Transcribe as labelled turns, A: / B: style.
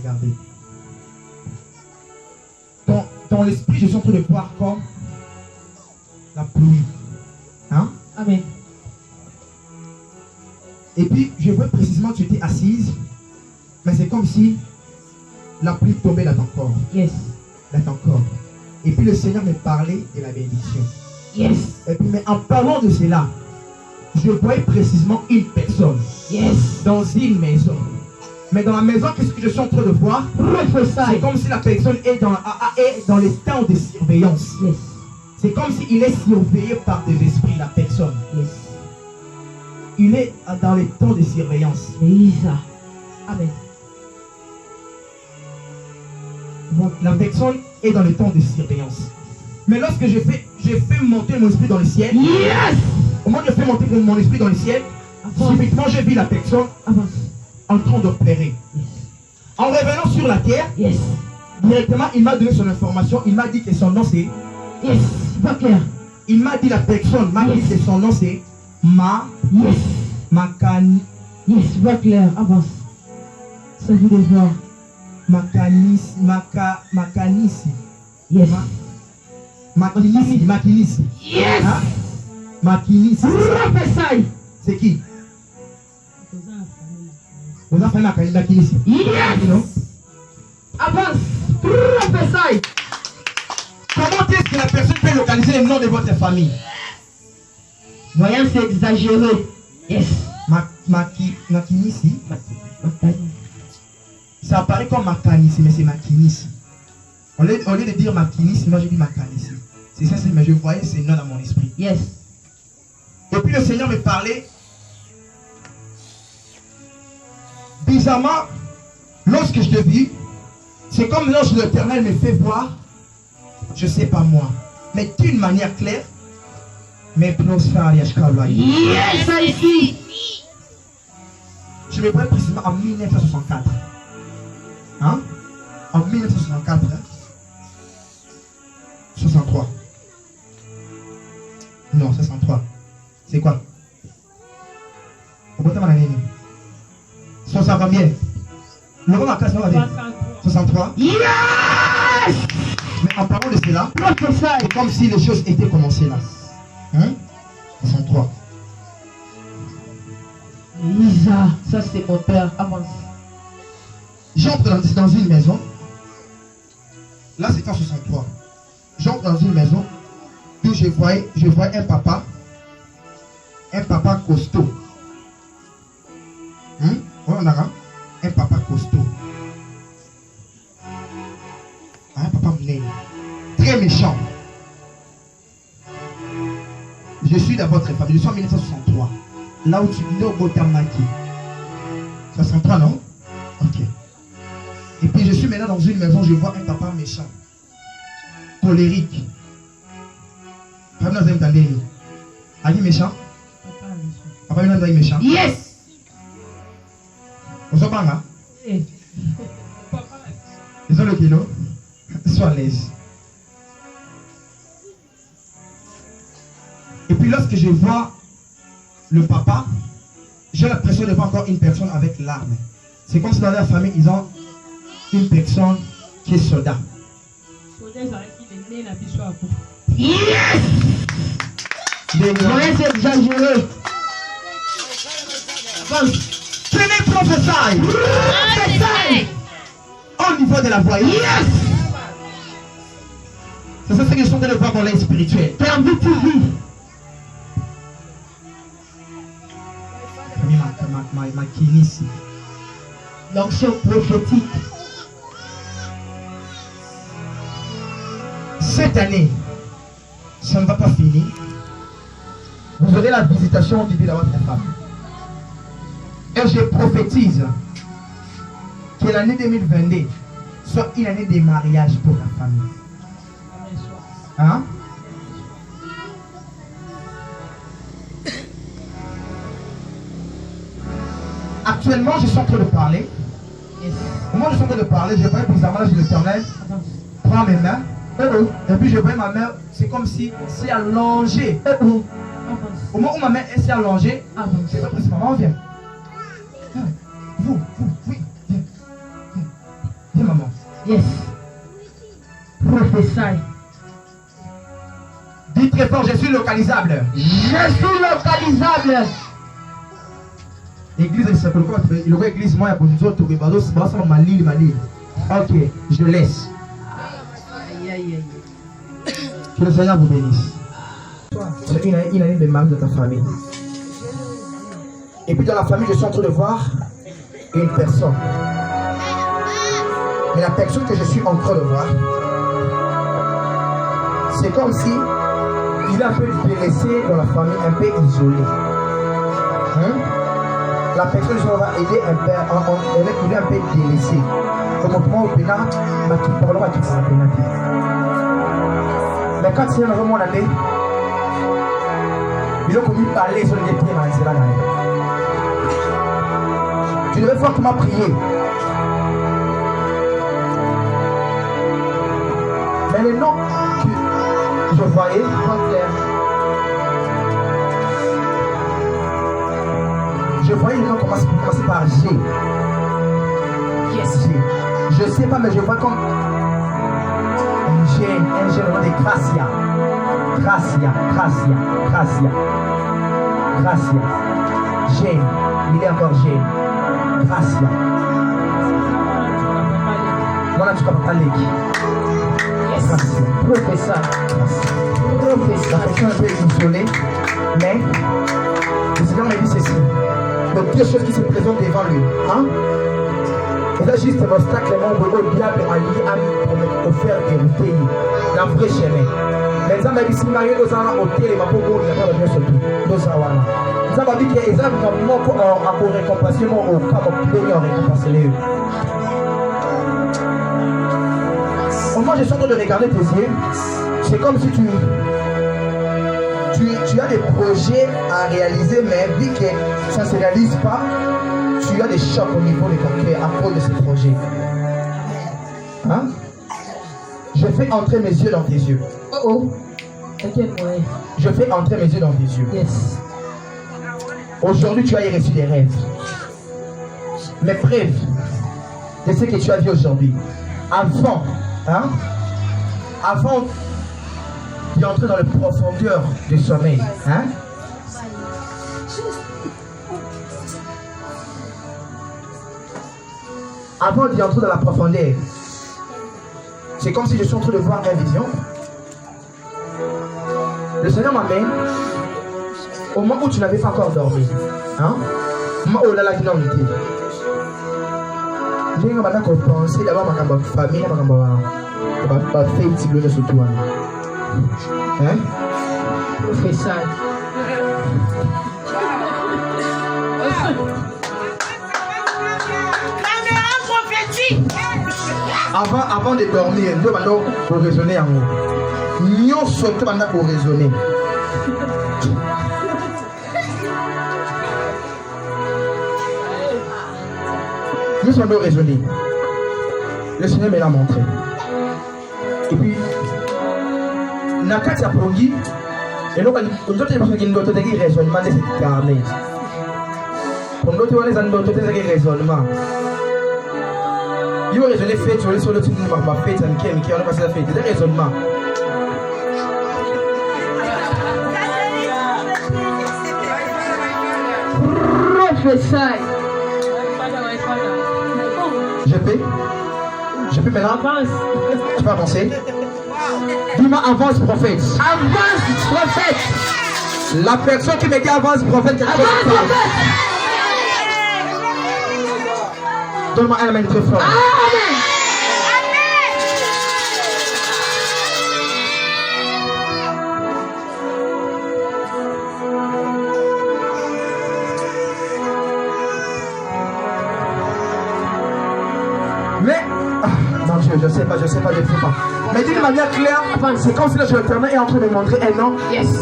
A: regarder. Dans l'esprit, je suis en train de voir comme la pluie. Hein?
B: Amen.
A: Et puis, je vois précisément que tu étais assise, mais c'est comme si la pluie tombait dans ton corps.
B: Yes.
A: Dans ton corps. Et puis, le Seigneur me parlait de la bénédiction.
B: Yes.
A: Et puis, mais en parlant de cela, je voyais précisément une personne.
B: Yes.
A: Dans une maison. Mais dans la maison, qu'est-ce que je suis en train de voir? C'est comme si la personne est dans les temps de surveillance.
B: Yes.
A: C'est comme s'il est surveillé par des esprits, la personne.
B: Yes.
A: Il est dans les temps de surveillance.
B: Isa. Amen.
A: Donc, la personne est dans les temps de surveillance. Mais lorsque je fais monter mon esprit dans le ciel,
B: yes.
A: au moment où je fais monter mon esprit dans le ciel, subitement j'ai vu la personne en train d'opérer.
B: Yes.
A: En revenant sur la terre,
B: yes.
A: Directement il m'a donné son information. Il m'a dit que son nom c'est...
B: Yes, pas clair.
A: Il m'a dit, la personne m'a dit que son nom c'est
B: Yes.
A: Makani.
B: Yes, pas clair. Avance. Ça vous de voir.
A: Makanisi.
B: Yes.
A: Makinisi.
B: Yes.
A: Hein? Makinisi.
B: Prophétie.
A: C'est qui? Vous avez fait Makinisi.
B: Yes. Avance. Prophétie.
A: Comment est-ce que la personne peut localiser le nom de votre famille?
B: Voyons, c'est exagéré. Yes.
A: Makinisi. Ça apparaît comme Makanisi, mais c'est Makinisi. Au lieu de dire Makinisi, moi j'ai dit Makanisi. C'est ça, mais je voyais ces noms dans mon esprit.
B: Yes.
A: Et puis le Seigneur me parlait. Bizarrement, lorsque je te vis, c'est comme lorsque l'Éternel me fait voir, je ne sais pas moi, mais d'une manière claire, mais
B: yes, ça ici.
A: Je me vois précisément en 1964. Hein? En 1964. Hein? 63. Non, 63. C'est quoi? Ça va bien. Le roi 63.
B: Yes!
A: Mais en parlant de cela, c'est comme si les choses étaient commencées là. Hein? 63.
B: Lisa, ça c'est mon père. Avance.
A: J'entre dans une maison. Là c'est en 63. J'entre dans une maison où je voyais un papa costaud. Hein? On a un papa costaud. Un papa mouné. Très méchant. Je suis dans votre famille. Je suis en 1963. Là où tu es au Botamaki. 63, non? Ok. Et puis je suis maintenant dans une maison, je vois un papa méchant. Colérique. Papa, vous entendez? Ali méchant? Papa, vous entendez méchant?
B: Yes!
A: Vous êtes là? Ils ont le kilo? Sois à l'aise. Et puis lorsque je vois le papa, j'ai l'impression de voir encore une personne avec l'arme. C'est comme si dans leur famille, ils ont une personne qui est soldat.
B: Yes! Ouais, c'est exagéré.
A: Tenez, prophétie! Au niveau de la voix.
B: Yes!
A: C'est ça que je suis en train de voir dans l'aide spirituelle. Ma kinisi.
B: L'onction prophétique.
A: Cette année, ça ne va pas finir. Vous aurez la visitation divine à votre femme. Et je prophétise que l'année 2022 soit une année de mariage pour ta famille. Hein? Actuellement, je suis en train de parler. Au moment où je suis en train de parler, je vois bizarrement là sur l'Éternel. Prends mes mains. Et puis je vois ma main, c'est comme si c'est allongé. Au moment où ma main s'est allongée, c'est pas possible. Maman, viens. Oui, viens.
B: Yes. Prophesy.
A: Dis très fort, je suis localisable.
B: Je suis localisable.
A: Église, il s'appelle quoi? Il aurait église, moi, il y a pour nous autres, ma ligne. Ok, je laisse.
B: Aïe, aïe, aïe.
A: Que le Seigneur vous bénisse. C'est une année de mariage de ta famille. Et puis dans la famille, je suis en train de voir une personne. Mais la personne que je suis en train de voir, c'est comme si il est un peu délaissé dans la famille, un peu isolé. Hein? La personne qui va aider un peu, il est un peu délaissé. Comme moi au pénal, mais quand il y a un moment donné, il a commis parler sur les pieds. Tu devais fortement prier. Mais les noms que je voyais, je voyais les noms commencer par G. Yes. G. Je ne sais pas, mais je vois comme un G, le nom de Gracia. Gracia. G. Il est encore G. Gracia. Voilà, tu peux parler. Professeur. La personne est un peu isolée, mais le Seigneur m'a dit ceci. Donc, deux choses qui se présentent devant lui. Hein? Et là, juste un obstacle, le diable a lié à me faire dérouter dans le vrai chemin. Maintenant, ma vie, si Mario nous a ôté les mapos, il n'y a pas de bien surtout. Nous avons. Nous avons dit qu'il y a des gens qui ont récompensé au cas où ils ont récompensé les. Moi, je suis en train de regarder tes yeux. C'est comme si tu as des projets à réaliser, mais vu que ça ne se réalise pas, tu as des chocs au niveau de ton cœur à cause de ces projets. Hein? Je fais entrer mes yeux dans tes yeux.
B: Oh. T'inquiète-moi.
A: Je fais entrer mes yeux dans tes yeux.
B: Yes.
A: Aujourd'hui, tu as reçu des rêves. Mais preuve de ce que tu as vu aujourd'hui. Avant, hein? Avant d'entrer dans les profondeurs du sommeil, hein? Avant d'y entrer dans la profondeur, c'est comme si je suis en train de voir une vision. Le Seigneur m'amène au moment où tu n'avais pas encore dormi. Hein? Au moment où la vie n'a pas été. Je vais penser d'abord à ma famille, à ma fille, surtout. Hein?
B: Fais ça.
A: Avant de dormir, nous allons raisonner en haut. Nous sommes pour raisonner. Nous sommes raisonner. Le Seigneur me l'a montré. Et puis, Nakati a prongi, et nous avons dit raisonnement de cette carnet. Pour nous, nous avons dit raisonnement. Il va raisonner fait, tu vas sur le truc de ma fête, qui a passé la fête. C'est un raisonnement.
B: Prophesy.
A: Je peux maintenant.
B: Avance.
A: Tu peux avancer. Dis-moi avance prophète.
B: Avance prophète.
A: La personne qui me dit avance prophète.
B: Avance prophète.
A: Donne-moi un amen très fort.
B: Amen.
A: Mais, mon Dieu, je sais pas, je sais pas. Mais d'une manière claire, c'est comme si le Seigneur est en train de montrer un nom.
B: Yes.